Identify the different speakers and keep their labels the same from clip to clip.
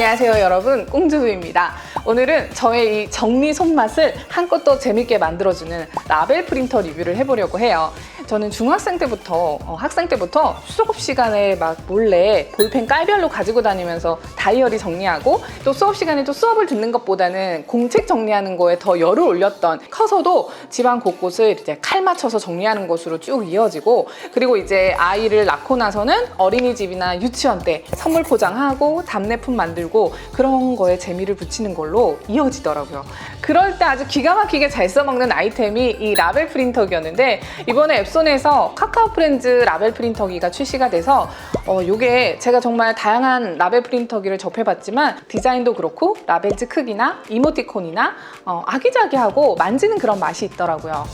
Speaker 1: 안녕하세요 여러분, 꽁주부입니다. 오늘은 저의 이 정리 손맛을 한껏 더 재밌게 만들어주는 라벨 프린터 리뷰를 해보려고 해요. 저는 중학생 때부터 학생 때부터 수업 시간에 막 몰래 볼펜 깔별로 가지고 다니면서 다이어리 정리하고, 또 수업 시간에 또 수업을 듣는 것보다는 공책 정리하는 거에 더 열을 올렸던, 커서도 집안 곳곳을 이제 칼 맞춰서 정리하는 것으로 쭉 이어지고, 그리고 이제 아이를 낳고 나서는 어린이집이나 유치원 때 선물 포장하고 답례품 만들고 그런 거에 재미를 붙이는 걸로 이어지더라고요. 그럴 때 아주 기가 막히게 잘 써먹는 아이템이 이 라벨 프린터기였는데, 이번에 앱손에서 카카오 프렌즈 라벨 프린터기가 출시가 돼서 요게 제가 정말 다양한 라벨 프린터기를 접해봤지만 디자인도 그렇고 라벨즈 크기나 이모티콘이나 아기자기하고 만지는 그런 맛이 있더라고요.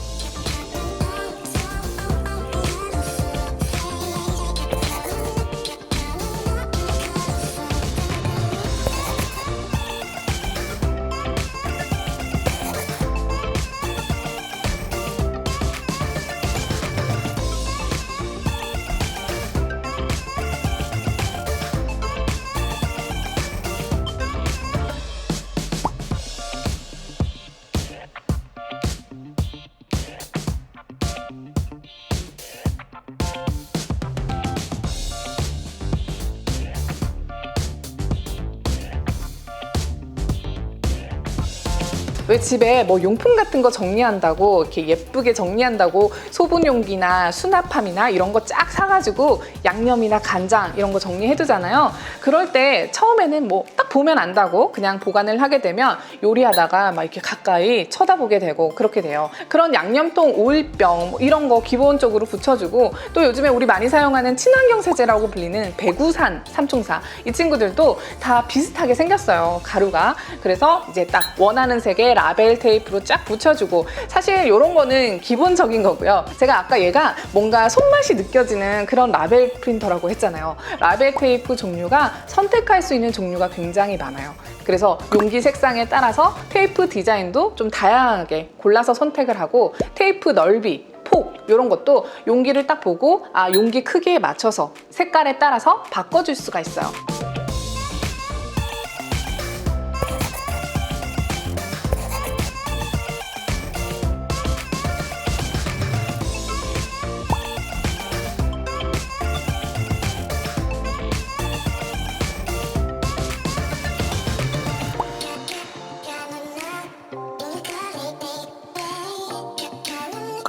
Speaker 1: 왜 집에 뭐 용품 같은 거 정리한다고, 이렇게 예쁘게 정리한다고 소분 용기나 수납함이나 이런 거 쫙 사가지고 양념이나 간장 이런 거 정리해두잖아요. 그럴 때 처음에는 뭐 딱 보면 안다고 그냥 보관을 하게 되면 요리하다가 막 이렇게 가까이 쳐다보게 되고 그렇게 돼요. 그런 양념통, 오일병 뭐 이런 거 기본적으로 붙여주고, 또 요즘에 우리 많이 사용하는 친환경 세제라고 불리는 배구산 삼총사, 이 친구들도 다 비슷하게 생겼어요, 가루가. 그래서 이제 딱 원하는 색의 라벨 테이프로 쫙 붙여주고, 사실 이런 거는 기본적인 거고요. 제가 아까 얘가 뭔가 손맛이 느껴지는 그런 라벨 프린터라고 했잖아요. 라벨 테이프 종류가 선택할 수 있는 종류가 굉장히 많아요. 그래서 용기 색상에 따라서 테이프 디자인도 좀 다양하게 골라서 선택을 하고, 테이프 넓이, 폭 이런 것도 용기를 딱 보고 용기 크기에 맞춰서 색깔에 따라서 바꿔줄 수가 있어요.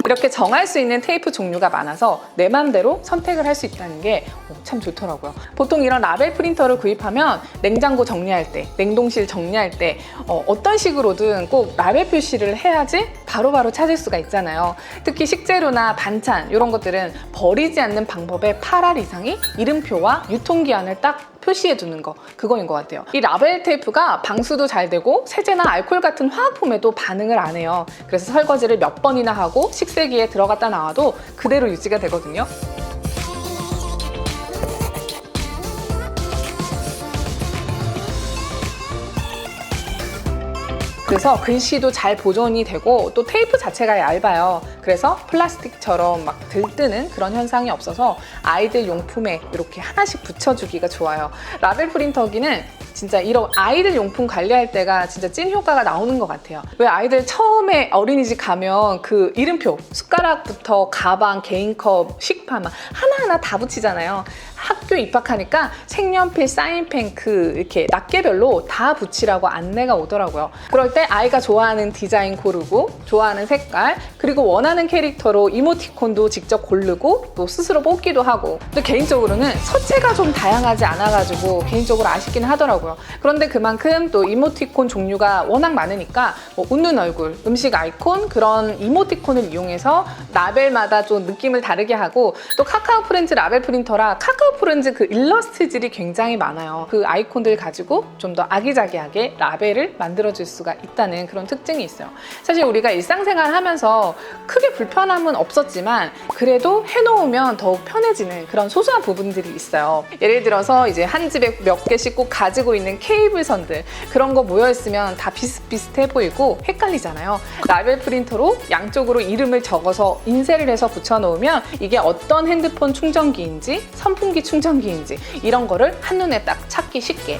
Speaker 1: 이렇게 정할 수 있는 테이프 종류가 많아서 내 맘대로 선택을 할 수 있다는 게 참 좋더라고요. 보통 이런 라벨 프린터를 구입하면 냉장고 정리할 때, 냉동실 정리할 때 어떤 식으로든 꼭 라벨 표시를 해야지 바로바로 찾을 수가 있잖아요. 특히 식재료나 반찬 이런 것들은 버리지 않는 방법의 8할 이상이 이름표와 유통기한을 딱 표시해 두는 거, 그거인 것 같아요. 이 라벨 테이프가 방수도 잘 되고 세제나 알코올 같은 화학품에도 반응을 안 해요. 그래서 설거지를 몇 번이나 하고 식세기에 들어갔다 나와도 그대로 유지가 되거든요. 그래서 글씨도 잘 보존이 되고, 또 테이프 자체가 얇아요. 그래서 플라스틱처럼 막 들뜨는 그런 현상이 없어서 아이들 용품에 이렇게 하나씩 붙여주기가 좋아요. 라벨 프린터기는 진짜 이런 아이들 용품 관리할 때가 진짜 찐 효과가 나오는 것 같아요. 왜 아이들 처음에 어린이집 가면 그 이름표, 숟가락부터 가방, 개인컵, 식파 막 하나하나 다 붙이잖아요. 학교 입학하니까 색연필, 사인펜 이렇게 낱개별로 다 붙이라고 안내가 오더라고요. 그럴 때 아이가 좋아하는 디자인 고르고, 좋아하는 색깔, 그리고 원하는 캐릭터로 이모티콘도 직접 고르고 또 스스로 뽑기도 하고, 또 개인적으로는 서체가 좀 다양하지 않아가지고 개인적으로 아쉽긴 하더라고요. 그런데 그만큼 또 이모티콘 종류가 워낙 많으니까 뭐 웃는 얼굴, 음식 아이콘, 그런 이모티콘을 이용해서 라벨마다 좀 느낌을 다르게 하고, 또 카카오 프렌즈 라벨 프린터라 카카오 프렌즈 그 일러스트질이 굉장히 많아요. 그 아이콘들 가지고 좀 더 아기자기하게 라벨을 만들어줄 수가 있다는 그런 특징이 있어요. 사실 우리가 일상생활 하면서 크게 불편함은 없었지만 그래도 해놓으면 더욱 편해지는 그런 소소한 부분들이 있어요. 예를 들어서 이제 한 집에 몇 개씩 꼭 가지고 있는 케이블선들, 그런 거 모여있으면 다 비슷비슷해 보이고 헷갈리잖아요. 라벨 프린터로 양쪽으로 이름을 적어서 인쇄를 해서 붙여놓으면 이게 어떤 핸드폰 충전기인지 선풍기 충전기인지 이런 거를 한눈에 딱 찾기 쉽게.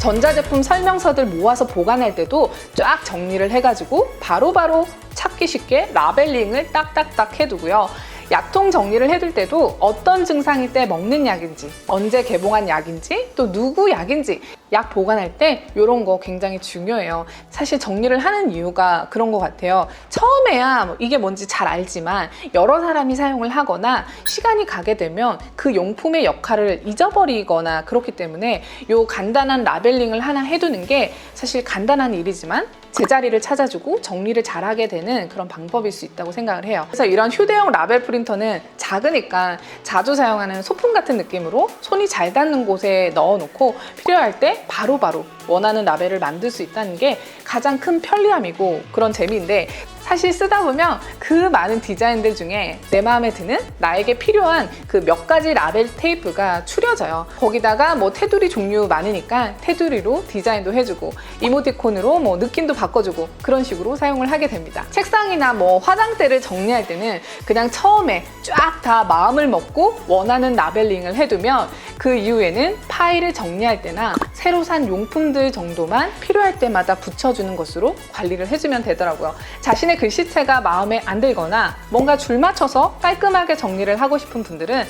Speaker 1: 전자제품 설명서들 모아서 보관할 때도 쫙 정리를 해가지고 바로바로 찾기 쉽게 라벨링을 딱딱딱 해두고요. 약통 정리를 해둘 때도 어떤 증상일 때 먹는 약인지, 언제 개봉한 약인지, 또 누구 약인지 약 보관할 때 이런 거 굉장히 중요해요. 사실 정리를 하는 이유가 그런 것 같아요. 처음에야 이게 뭔지 잘 알지만 여러 사람이 사용을 하거나 시간이 가게 되면 그 용품의 역할을 잊어버리거나 그렇기 때문에 이 간단한 라벨링을 하나 해두는 게 사실 간단한 일이지만 제자리를 찾아주고 정리를 잘하게 되는 그런 방법일 수 있다고 생각을 해요. 그래서 이런 휴대용 라벨 프린터는 작으니까 자주 사용하는 소품 같은 느낌으로 손이 잘 닿는 곳에 넣어놓고 필요할 때 바로바로 원하는 라벨을 만들 수 있다는 게 가장 큰 편리함이고 그런 재미인데, 사실 쓰다 보면 그 많은 디자인들 중에 내 마음에 드는 나에게 필요한 그 몇 가지 라벨 테이프가 추려져요. 거기다가 뭐 테두리 종류 많으니까 테두리로 디자인도 해주고 이모티콘으로 뭐 느낌도 바꿔주고 그런 식으로 사용을 하게 됩니다. 책상이나 뭐 화장대를 정리할 때는 그냥 처음에 쫙 다 마음을 먹고 원하는 라벨링을 해두면 그 이후에는 파일을 정리할 때나 새로 산 용품들 정도만 필요할 때마다 붙여주는 것으로 관리를 해주면 되더라고요. 자신의 글씨체가 마음에 안 들거나 뭔가 줄 맞춰서 깔끔하게 정리를 하고 싶은 분들은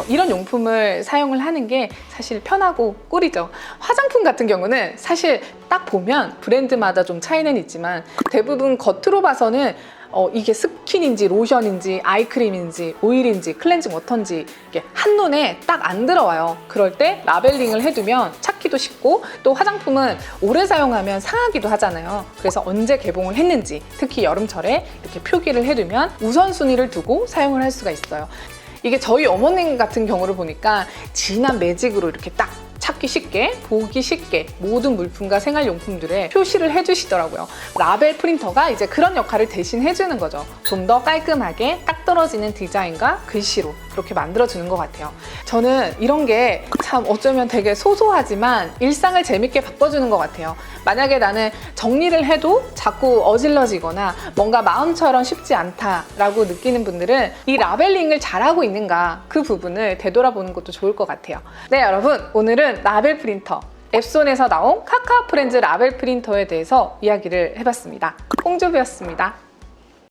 Speaker 1: 이런 용품을 사용을 하는 게 사실 편하고 꿀이죠. 화장품 같은 경우는 사실 딱 보면 브랜드마다 좀 차이는 있지만 대부분 겉으로 봐서는 이게 스킨인지 로션인지 아이크림인지 오일인지 클렌징 워터인지 이게 한눈에 딱 안 들어와요. 그럴 때 라벨링을 해두면 찾기도 쉽고, 또 화장품은 오래 사용하면 상하기도 하잖아요. 그래서 언제 개봉을 했는지, 특히 여름철에 이렇게 표기를 해두면 우선순위를 두고 사용을 할 수가 있어요. 이게 저희 어머님 같은 경우를 보니까 진한 매직으로 이렇게 딱 찾기 쉽게, 보기 쉽게 모든 물품과 생활용품들에 표시를 해주시더라고요. 라벨 프린터가 이제 그런 역할을 대신 해주는 거죠. 좀 더 깔끔하게 딱 떨어지는 디자인과 글씨로 그렇게 만들어주는 것 같아요. 저는 이런 게 참 어쩌면 되게 소소하지만 일상을 재밌게 바꿔주는 것 같아요. 만약에 나는 정리를 해도 자꾸 어질러지거나 뭔가 마음처럼 쉽지 않다라고 느끼는 분들은 이 라벨링을 잘하고 있는가, 그 부분을 되돌아보는 것도 좋을 것 같아요. 네, 여러분, 오늘은 라벨 프린터, 앱손에서 나온 카카오 프렌즈 라벨 프린터에 대해서 이야기를 해봤습니다. 홍주부였습니다.